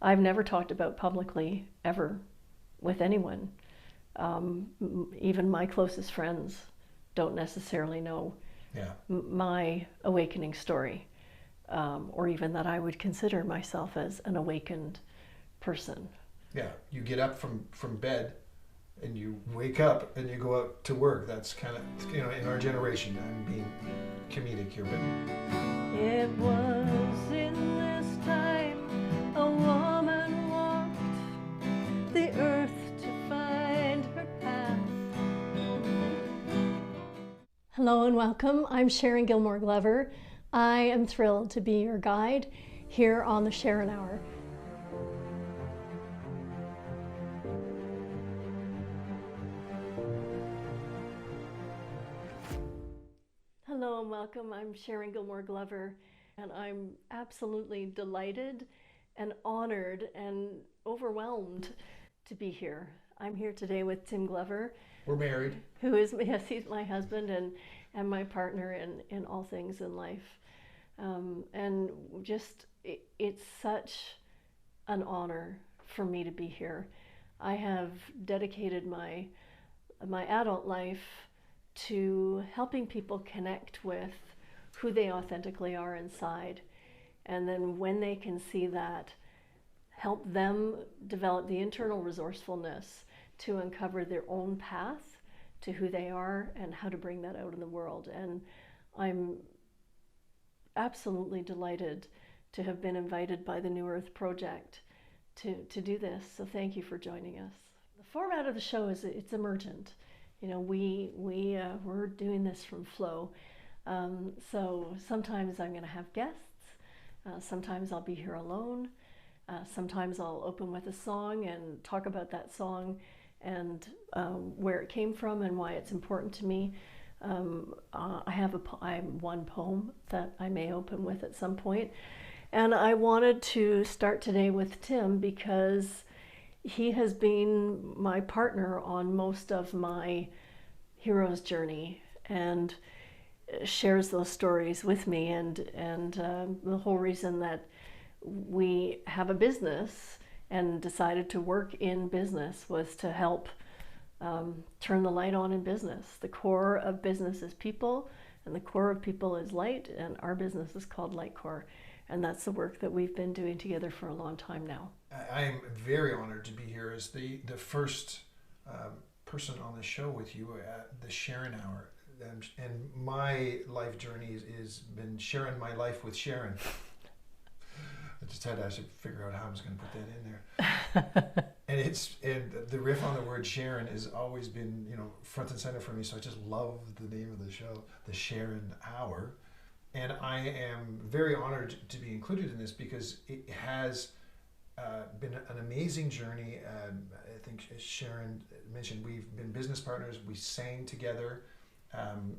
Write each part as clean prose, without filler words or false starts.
I've never talked about publicly ever with anyone. Even my closest friends don't necessarily know Yeah. my awakening story, or even that I would consider myself as an awakened person. Yeah. You get up from bed and you wake up and you go out to work. That's kind of, in our generation, I'm being comedic here, but It was in this time a woman walked the earth to find her path. Hello and welcome. I'm Sharon Gilmore Glover. I am thrilled to be your guide here on the Sharon Hour. Hello and welcome. I'm Sharon Gilmore Glover, and I'm absolutely delighted and honored and overwhelmed to be here. I'm here today with Tim Glover, we're married. who is, yes, he's my husband and my partner in all things in life. And just, it's such an honor for me to be here. I have dedicated my adult life to helping people connect with who they authentically are inside. And then when they can see that, help them develop the internal resourcefulness to uncover their own path to who they are and how to bring that out in the world. And I'm absolutely delighted to have been invited by the New Earth Project to do this. So thank you for joining us. The format of the show is it's emergent. We're doing this from flow. So sometimes I'm going to have guests. Sometimes I'll be here alone. Sometimes I'll open with a song and talk about that song and where it came from and why it's important to me. I have one poem that I may open with at some point. And I wanted to start today with Tim because he has been my partner on most of my hero's journey and shares those stories with me. And the whole reason that we have a business and decided to work in business was to help turn the light on in business. The core of business is people, and the core of people is light, and our business is called Light Core. And that's the work that we've been doing together for a long time now. I am very honored to be here as the first person on the show with you at the Sharon Hour. And my life journey is been sharing my life with Sharon. I just had to actually figure out how I was going to put that in there. And the riff on the word Sharon has always been, front and center for me. So I just love the name of the show, the Sharon Hour. And I am very honored to be included in this because it has been an amazing journey. I think as Sharon mentioned, we've been business partners. We sang together.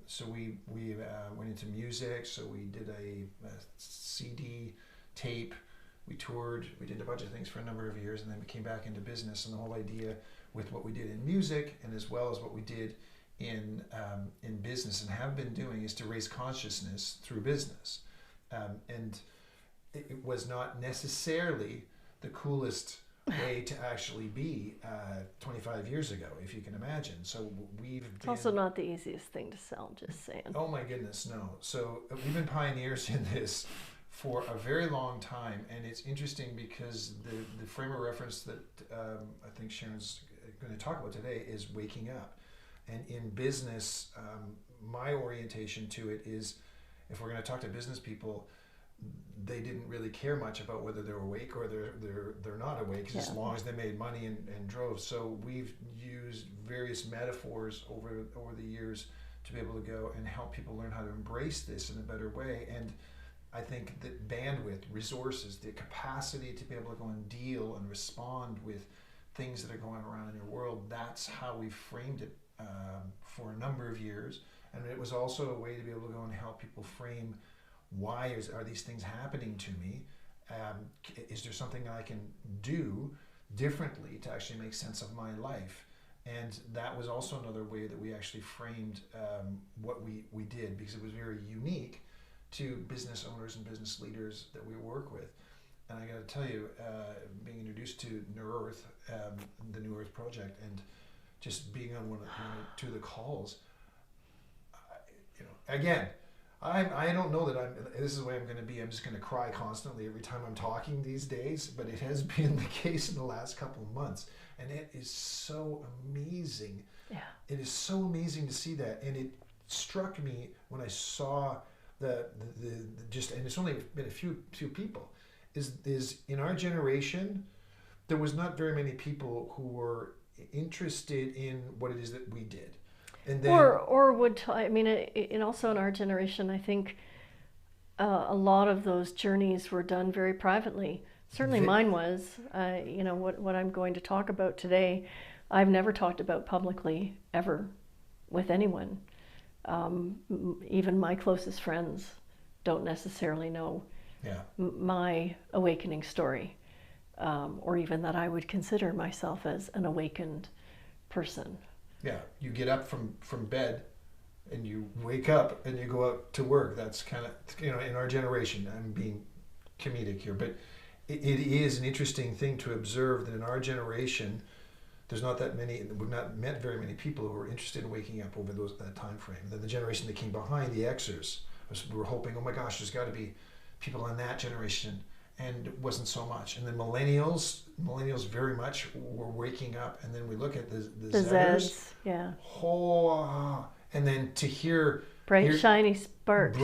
So we went into music. So we did a CD tape. We toured. We did a bunch of things for a number of years, and then we came back into business. And the whole idea with what we did in music, and as well as what we did in business and have been doing, is to raise consciousness through business. And it was not necessarily the coolest way to actually be 25 years ago, if you can imagine. So it's also not the easiest thing to sell, just saying. Oh my goodness, no. So we've been pioneers in this for a very long time, and it's interesting because the frame of reference that I think Sharon's going to talk about today is waking up. And in business, my orientation to it is, if we're going to talk to business people, they didn't really care much about whether they're awake or they're not awake, as long as they made money and drove. So we've used various metaphors over the years to be able to go and help people learn how to embrace this in a better way. And I think that bandwidth, resources, the capacity to be able to go and deal and respond with things that are going around in your world, that's how we framed it for a number of years. And it was also a way to be able to go and help people frame, why are these things happening to me? Is there something I can do differently to actually make sense of my life? And that was also another way that we actually framed what we did, because it was very unique to business owners and business leaders that we work with. And I got to tell you, being introduced to New Earth, the New Earth Project, and just being on one or two of the calls, again, I don't know that this is the way I'm going to be. I'm just going to cry constantly every time I'm talking these days, but it has been the case in the last couple of months. And it is so amazing. Yeah. It is so amazing to see that. And it struck me when I saw the just, and it's only been a few people, is in our generation, there was not very many people who were interested in what it is that we did. And then, or would, I mean, and also in our generation, I think a lot of those journeys were done very privately. Certainly mine was. What I'm going to talk about today, I've never talked about publicly ever with anyone. Even my closest friends don't necessarily know my awakening story, or even that I would consider myself as an awakened person. Yeah, you get up from bed and you wake up and you go out to work. That's kind of, in our generation, I'm being comedic here, but it is an interesting thing to observe that in our generation, we've not met very many people who were interested in waking up over that time frame. Then the generation that came behind, the Xers, we were hoping, oh my gosh, there's got to be people in that generation, and it wasn't so much. And then millennials very much were waking up, and then we look at the Zers, yeah. And then to hear shiny sparks,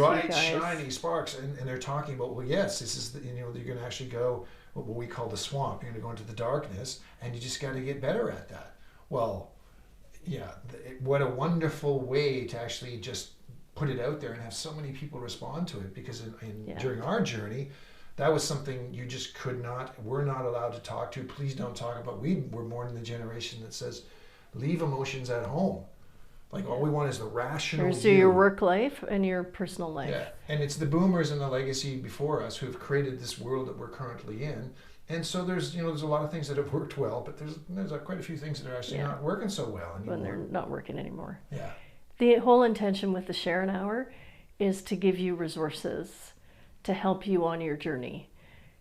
and they're talking about, well, yes, this is you're going to actually go what we call the swamp. You're going to go into the darkness, and you just got to get better at that. Well, yeah, what a wonderful way to actually just put it out there and have so many people respond to it, because during our journey, that was something you just we're not allowed to talk to. Please don't talk about. We were born in the generation that says, leave emotions at home. Like, all we want is the rational view. Your work life and your personal life. Yeah, and it's the boomers and the legacy before us who have created this world that we're currently in. And so there's a lot of things that have worked well, but there's quite a few things that are actually not working so well anymore. When they're not working anymore. Yeah. The whole intention with the Sharon Hour is to give you resources to help you on your journey,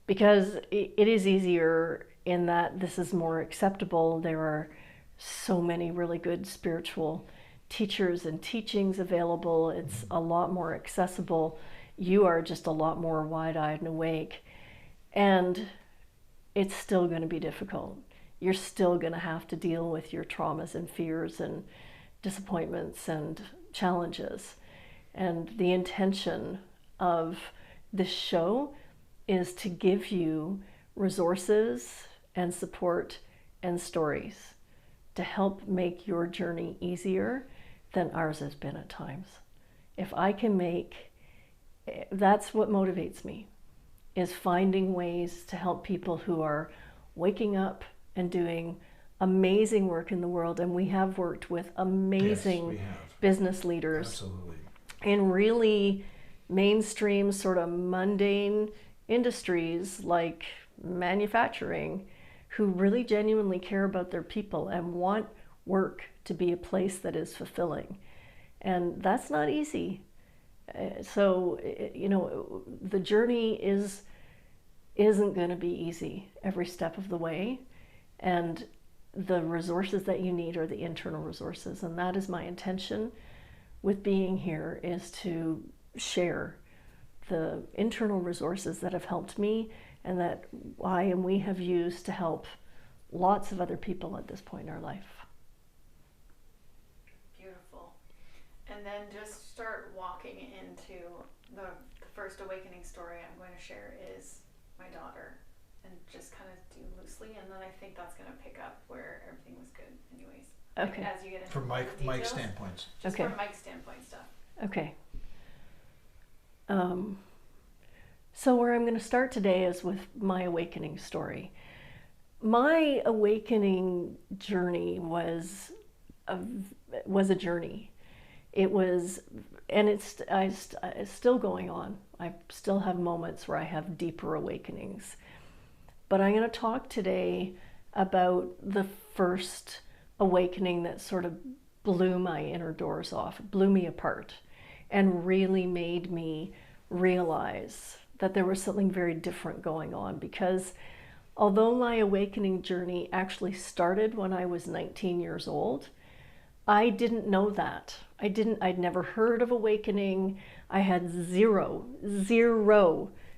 because it is easier in that this is more acceptable. There are so many really good spiritual teachers and teachings available. It's a lot more accessible. You are just a lot more wide-eyed and awake, and it's still going to be difficult. You're still going to have to deal with your traumas and fears and disappointments and challenges. And the intention of this show is to give you resources and support and stories to help make your journey easier than ours has been at times. If I can that's what motivates me, is finding ways to help people who are waking up and doing amazing work in the world. And we have worked with amazing business leaders. Absolutely. In really mainstream, sort of mundane industries like manufacturing, who really genuinely care about their people and want work to be a place that is fulfilling. And that's not easy. So, the journey isn't going to be easy every step of the way. And the resources that you need are the internal resources. And that is my intention with being here, is to share the internal resources that have helped me and that I and we have used to help lots of other people at this point in our life. Beautiful. And then just start walking into the first awakening story I'm going to share is my daughter, and just kind of do loosely, and then I think that's going to pick up where everything was good anyways. Okay. Like, as you get into From Mike's standpoint. Just from Mike's standpoint stuff. Okay. So where I'm going to start today is with my awakening story. My awakening journey was a journey. It was, and it's still going on. I still have moments where I have deeper awakenings. But I'm going to talk today about the first awakening that sort of blew my inner doors off, blew me apart, and really made me realize that there was something very different going on, because although my awakening journey actually started when I was 19 years old, I didn't know that. I'd never heard of awakening. I had zero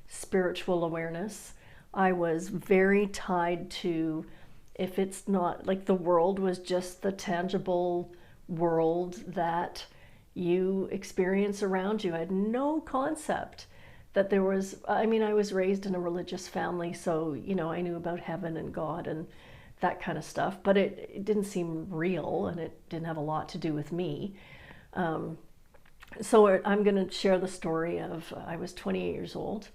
spiritual awareness. I was very tied to, if it's not like the world was just the tangible world that you experience around you. I had no concept that there was, I mean, I was raised in a religious family, so, you know, I knew about heaven and God and that kind of stuff, but it didn't seem real, and it didn't have a lot to do with me. So I'm going to share the story of, I was 28 years old,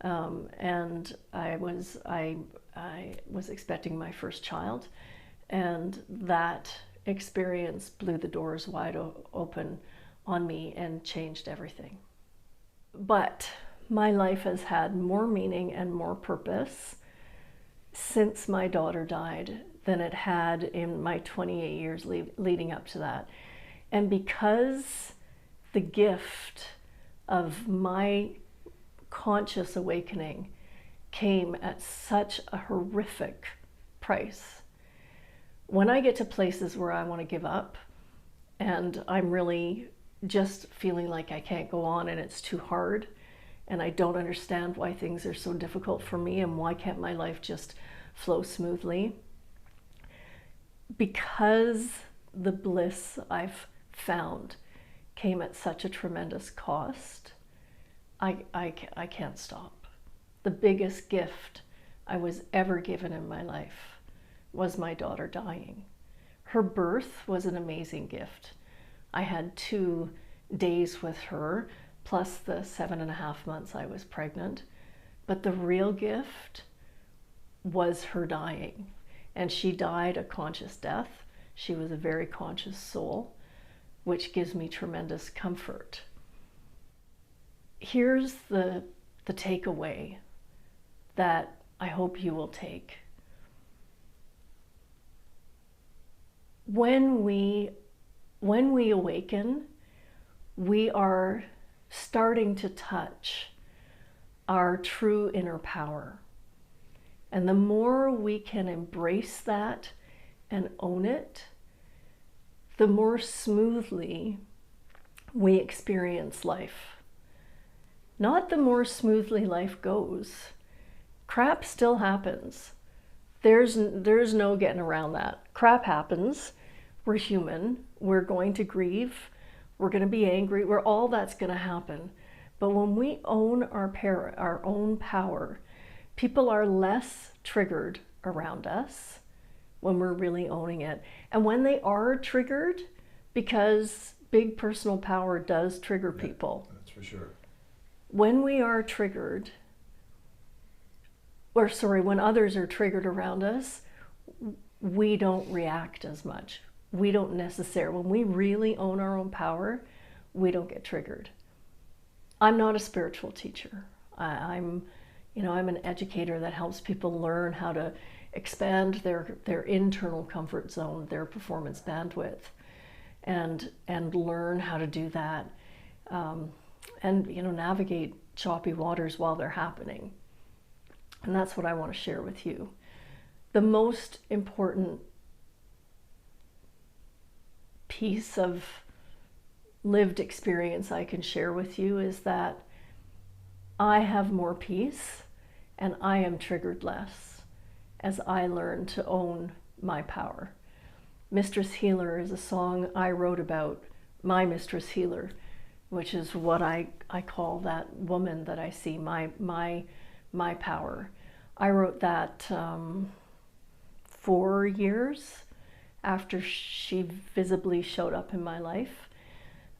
and I was expecting my first child, and that experience blew the doors wide open on me and changed everything. But my life has had more meaning and more purpose since my daughter died than it had in my 28 years leading up to that. And because the gift of my conscious awakening came at such a horrific price, when I get to places where I want to give up and I'm really just feeling like I can't go on and it's too hard, and I don't understand why things are so difficult for me and why can't my life just flow smoothly, because the bliss I've found came at such a tremendous cost, I can't stop. The biggest gift I was ever given in my life was my daughter dying. Her birth was an amazing gift. I had 2 days with her, plus the 7.5 months I was pregnant. But the real gift was her dying. And she died a conscious death. She was a very conscious soul, which gives me tremendous comfort. Here's the takeaway that I hope you will take. When we awaken, we are starting to touch our true inner power. And the more we can embrace that and own it, the more smoothly we experience life. Not the more smoothly life goes. Crap still happens. There's no getting around that. Crap happens. We're human. We're going to grieve. We're going to be angry. All that's going to happen. But when we own our own power, people are less triggered around us when we're really owning it. And when they are triggered, because big personal power does trigger people. That's for sure. When we are triggered, when others are triggered around us, we don't react as much. We don't necessarily, when we really own our own power, we don't get triggered. I'm not a spiritual teacher. I'm an educator that helps people learn how to expand their internal comfort zone, their performance bandwidth, and learn how to do that, and navigate choppy waters while they're happening. And that's what I want to share with you. The most important piece of lived experience I can share with you is that I have more peace and I am triggered less as I learn to own my power. Mistress Healer is a song I wrote about my Mistress Healer, which is what I call that woman that I see, my power. I wrote that 4 years after she visibly showed up in my life.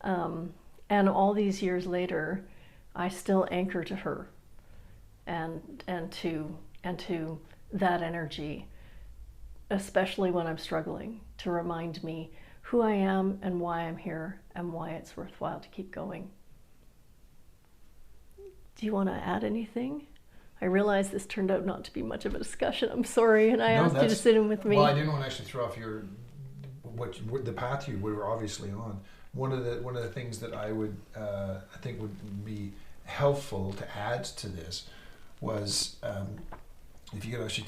And all these years later, I still anchor to her and to that energy, especially when I'm struggling, to remind me who I am and why I'm here and why it's worthwhile to keep going. Do you want to add anything? I realize this turned out not to be much of a discussion. I'm sorry, and I asked you to sit in with me. Well, I didn't want to actually throw off the path you were obviously on. One of the things that I would I think would be helpful to add to this was if you could actually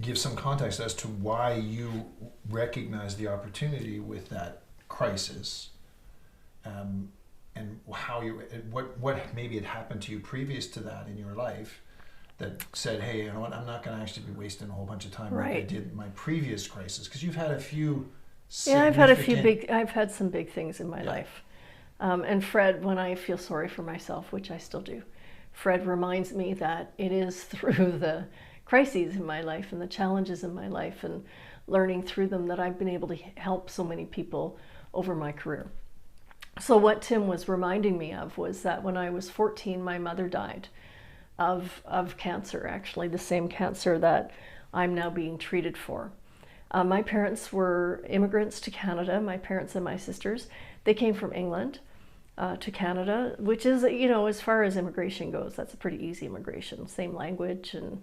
give some context as to why you recognize the opportunity with that crisis, and how what maybe had happened to you previous to that in your life that said, hey, you know what, I'm not going to actually be wasting a whole bunch of time like I did in my previous crisis, because you've had a few. Yeah, I've had some big things in my life. And Fred, when I feel sorry for myself, which I still do, Fred reminds me that it is through the crises in my life and the challenges in my life and learning through them that I've been able to help so many people over my career. So what Tim was reminding me of was that when I was 14, my mother died of cancer, actually the same cancer that I'm now being treated for. My parents were immigrants to Canada, my parents and my sisters. They came from England to Canada, which is, you know, as far as immigration goes, that's a pretty easy immigration. Same language and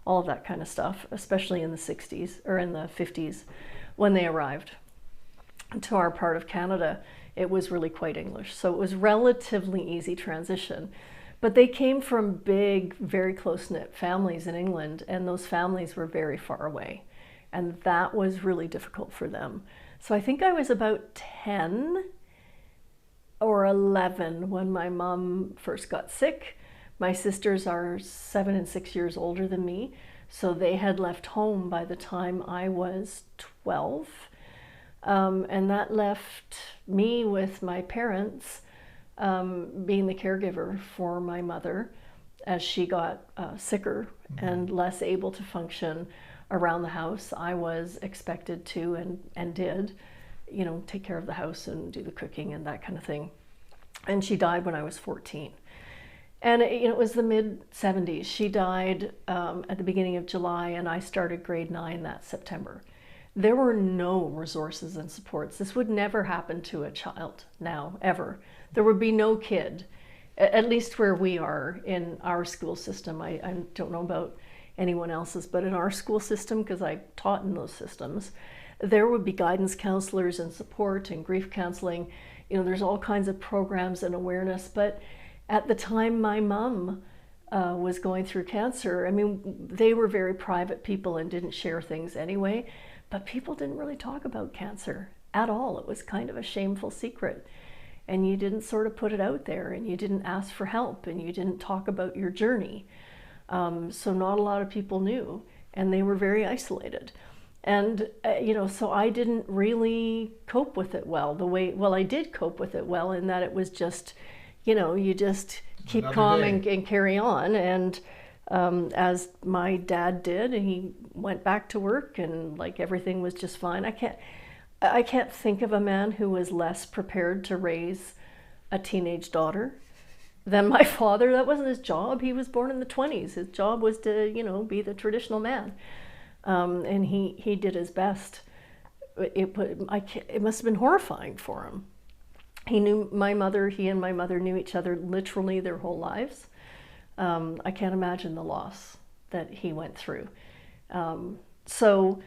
all of that kind of stuff, especially in the 60s or in the 50s when they arrived to our part of Canada. It was really quite English. So it was relatively easy transition. But they came from big, very close-knit families in England, and those families were very far away. And that was really difficult for them. So I think I was about 10 or 11 when my mom first got sick. My sisters are 7 and 6 years older than me, so they had left home by the time I was 12. And that left me with my parents being the caregiver for my mother as she got sicker and less able to function around the house. I was expected to and did, you know, take care of the house and do the cooking and that kind of thing. And she died when I was 14. And it was the mid-70s. She died at the beginning of July, and I started grade 9 that September. There were no resources and supports. This would never happen to a child now, ever. There would be no kid, at least where we are in our school system. I don't know about anyone else's, but in our school system, because I taught in those systems, there would be guidance counselors and support and grief counseling. You know, there's all kinds of programs and awareness, but at the time my mom was going through cancer, I mean, they were very private people and didn't share things anyway, but people didn't really talk about cancer at all. It was kind of a shameful secret. And you didn't sort of put it out there, and you didn't ask for help, and you didn't talk about your journey. So not a lot of people knew, and they were very isolated. And, you know, so I didn't really cope with it well. I did cope with it well in that it was just, you know, you just keep calm and carry on. And as my dad did, and he went back to work, and like everything was just fine. I can't think of a man who was less prepared to raise a teenage daughter than my father. That wasn't his job. He was born in the 20s. His job was to, you know, be the traditional man. And he did his best. It must have been horrifying for him. He and my mother knew each other literally their whole lives. I can't imagine the loss that he went through. So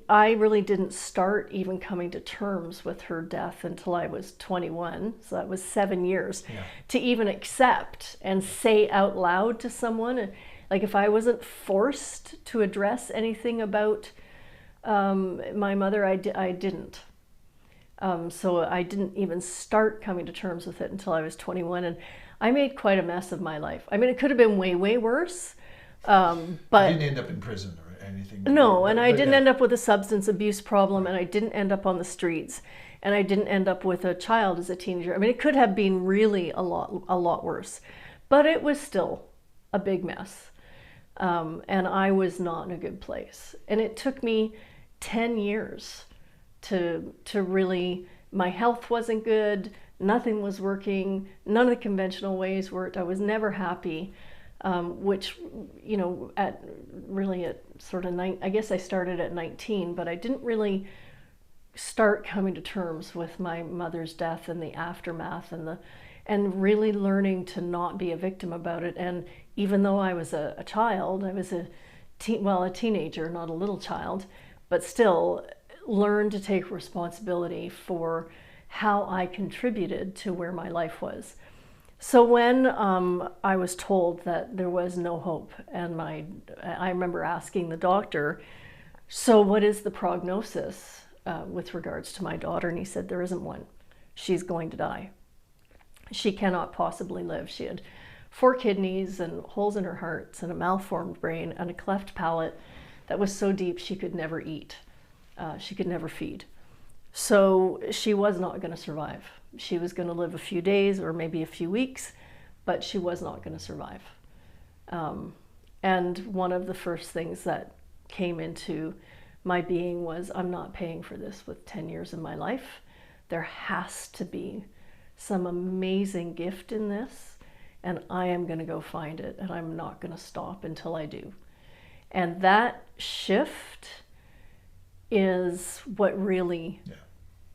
I really didn't start even coming to terms with her death until I was 21. So that was 7 years to even accept and say out loud to someone. Like if I wasn't forced to address anything about my mother, I didn't. So I didn't even start coming to terms with it until I was 21. And I made quite a mess of my life. I mean, it could have been way, way worse. But you didn't end up in prison or anything. No, and I didn't end up with a substance abuse problem, and I didn't end up on the streets, and I didn't end up with a child as a teenager. I mean, it could have been really a lot worse, but it was still a big mess. And I was not in a good place. And it took me 10 years to really, my health wasn't good, nothing was working, none of the conventional ways worked, I was never happy, which, you know, at sort of I guess I started at 19, but I didn't really start coming to terms with my mother's death and the aftermath and really learning to not be a victim about it. And even though I was a child, I was a teenager, not a little child, but still learned to take responsibility for how I contributed to where my life was. So when I was told that there was no hope, and I remember asking the doctor, so what is the prognosis with regards to my daughter? And he said, there isn't one. She's going to die. She cannot possibly live. She had 4 kidneys and holes in her heart and a malformed brain and a cleft palate that was so deep she could never eat. She could never feed. So she was not going to survive. She was going to live a few days or maybe a few weeks, but she was not going to survive. And one of the first things that came into my being was, I'm not paying for this with 10 years of my life. There has to be some amazing gift in this, and I am going to go find it, and I'm not going to stop until I do. And that shift is what really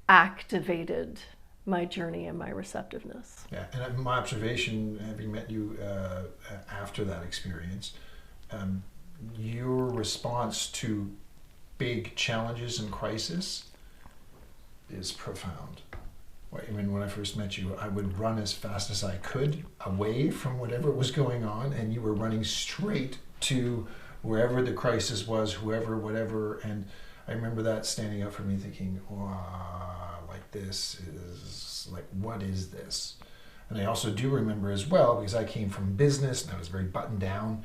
activated my journey and my receptiveness. Yeah, and my observation, having met you after that experience, your response to big challenges and crisis is profound. I mean, when I first met you, I would run as fast as I could away from whatever was going on, and you were running straight to wherever the crisis was, whoever, whatever. And I remember that standing out for me, thinking, wow, like this is, like, what is this? And I also do remember as well, because I came from business and I was very buttoned down,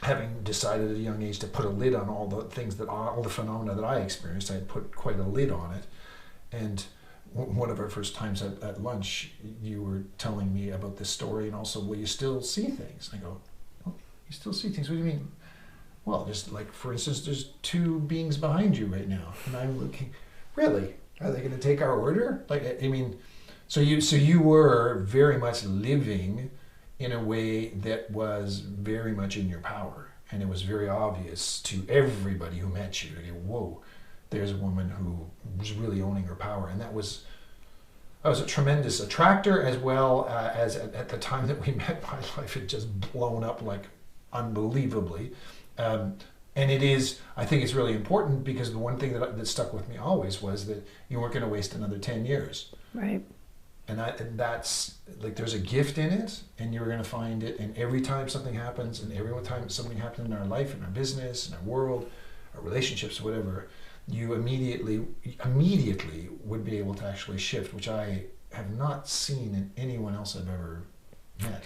having decided at a young age to put a lid on all the things all the phenomena that I experienced. I had put quite a lid on it. And one of our first times at lunch, you were telling me about this story, and also, will you still see things? I go, oh, you still see things? What do you mean? Well, just like, for instance, there's 2 beings behind you right now. And I'm looking, really? Are they going to take our order? Like, I mean, so you were very much living in a way that was very much in your power. And it was very obvious to everybody who met you. They go, whoa, there's a woman who was really owning her power. And that was a tremendous attractor, as well as at the time that we met, my life had just blown up like unbelievably. And it is, I think it's really important, because the one thing that stuck with me always was that you weren't going to waste another 10 years. Right. And that's, like, there's a gift in it, and you're going to find it. And every time something happens, and every time something happens in our life, in our business, in our world, our relationships, whatever, you immediately would be able to actually shift, which I have not seen in anyone else I've ever met.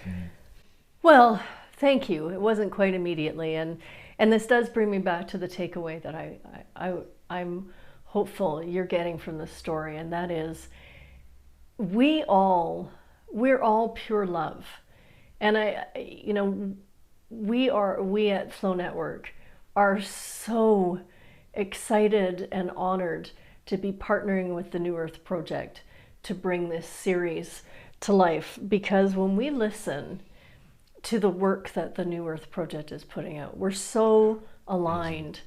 Well, thank you. It wasn't quite immediately, and this does bring me back to the takeaway that I'm hopeful you're getting from this story, and that is, we're all pure love, and we at Flow Network are so excited and honored to be partnering with the New Earth Project to bring this series to life, because when we listen to the work that the New Earth Project is putting out, we're so aligned.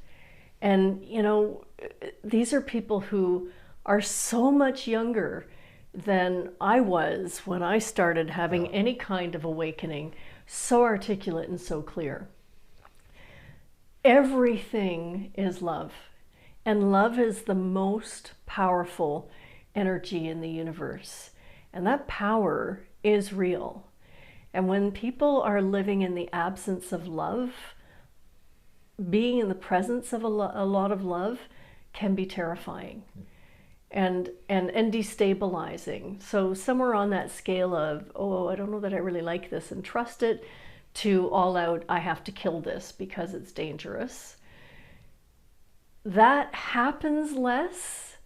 And these are people who are so much younger than I was when I started having any kind of awakening, so articulate and so clear. Everything is love, and love is the most powerful energy in the universe, and that power is real. And when people are living in the absence of love, being in the presence of a lot of love can be terrifying and destabilizing. So somewhere on that scale of, oh, I don't know that I really like this and trust it, to all out, I have to kill this because it's dangerous. That happens less.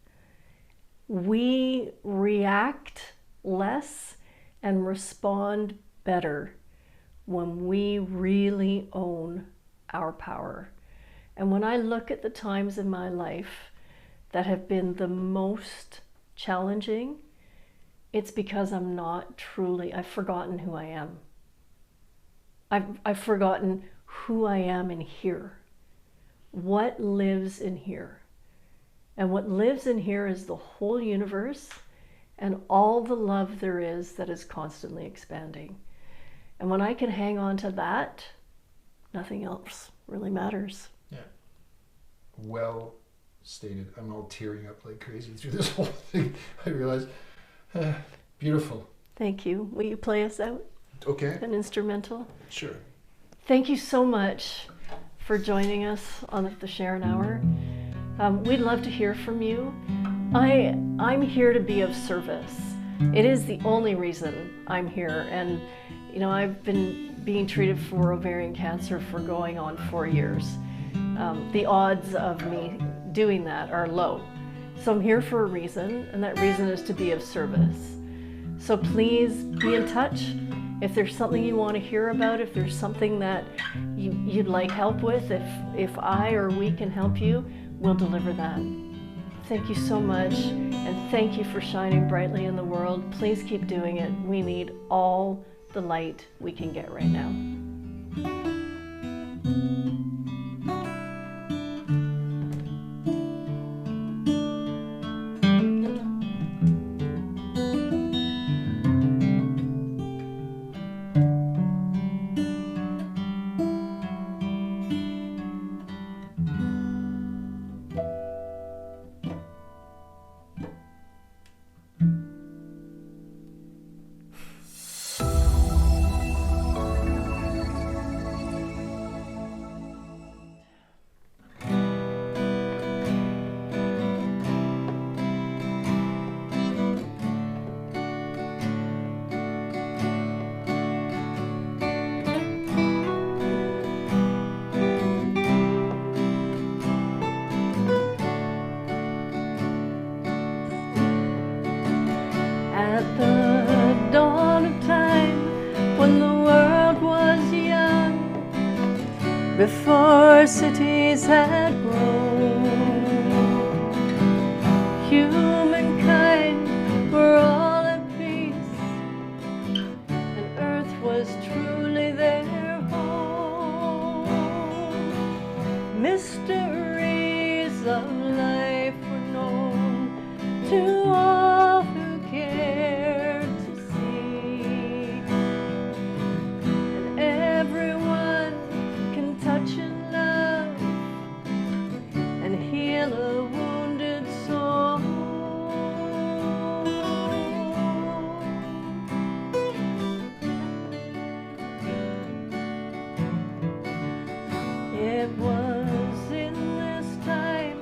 We react less and respond better when we really own our power. And when I look at the times in my life that have been the most challenging, it's because I've forgotten who I am. I've forgotten who I am in here. What lives in here? And what lives in here is the whole universe and all the love there is that is constantly expanding. And when I can hang on to that, nothing else really matters. Yeah. Well stated. I'm all tearing up like crazy through this whole thing. I realize, beautiful. Thank you. Will you play us out Okay, an instrumental? sure. Thank you so much for joining us on the Sharon Hour. We'd love to hear from you. I'm here to be of service. It is the only reason I'm here. And, you know, I've been being treated for ovarian cancer for going on 4 years. The odds of me doing that are low. So I'm here for a reason, and that reason is to be of service. So please be in touch. If there's something you want to hear about, if there's something that you'd like help with, if I or we can help you, we'll deliver that. Thank you so much, and thank you for shining brightly in the world. Please keep doing it. We need all the light we can get right now. At the dawn of time, when the world was young, before cities had grown, humankind were all at peace, and earth was truly their home. Mysteries of life were known to all who cared to see, and everyone can touch and love and heal a wounded soul. It was in this time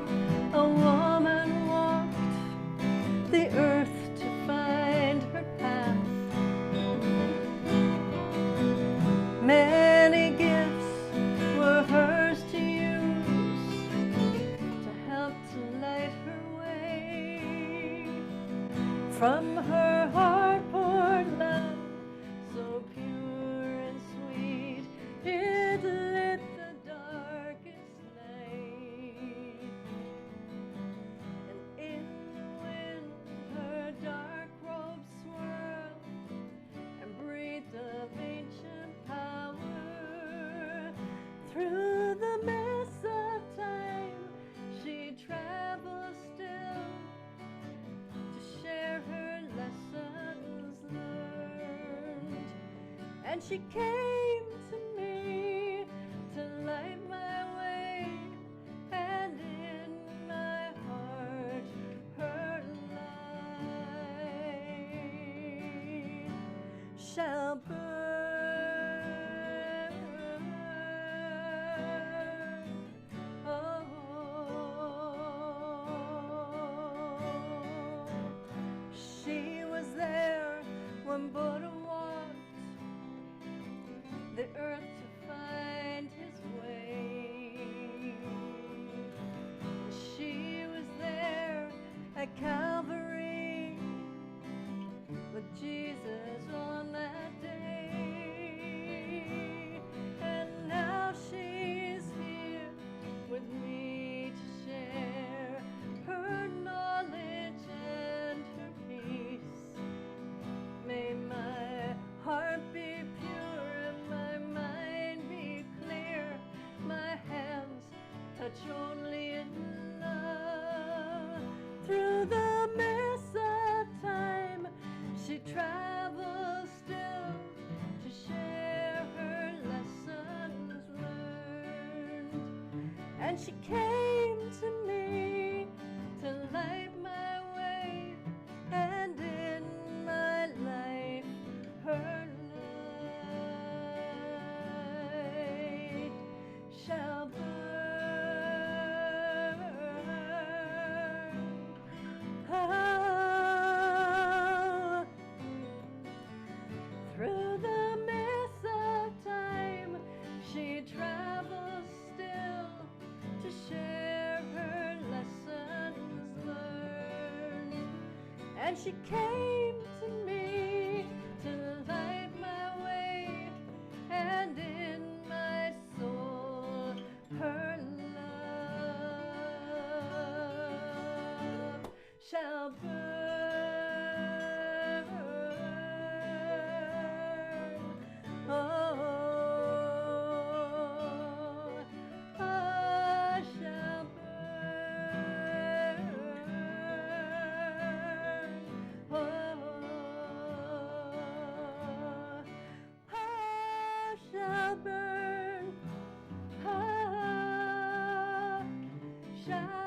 a woman walked the earth to find her path. Many gifts were hers to use to help to light her way. From her heart poured love, so pure and sweet, it lit the darkest night. And in the wind her dark robe swirled and breathed of ancient power. Through the mist of time she traveled still to share her lessons learned. And she came to me to light my way, and in my heart her light shall burn. Oh, she was there when Buddha walked the earth to find his way. She was there at Calvary with Jesus on that day. And now she's here with me to share her knowledge and her peace. May my heart be pure and my mind be clear, my hands touch only in love. Through the mist of time she travels still to share her lessons learned. And she came to me to light my way, and in my life shall burn. Oh, through the mist of time, she travels still to share her lessons learned. And she came to me to light my way, and in my soul her love shall burn. Oh, I shall burn. Oh, I shall burn. I shall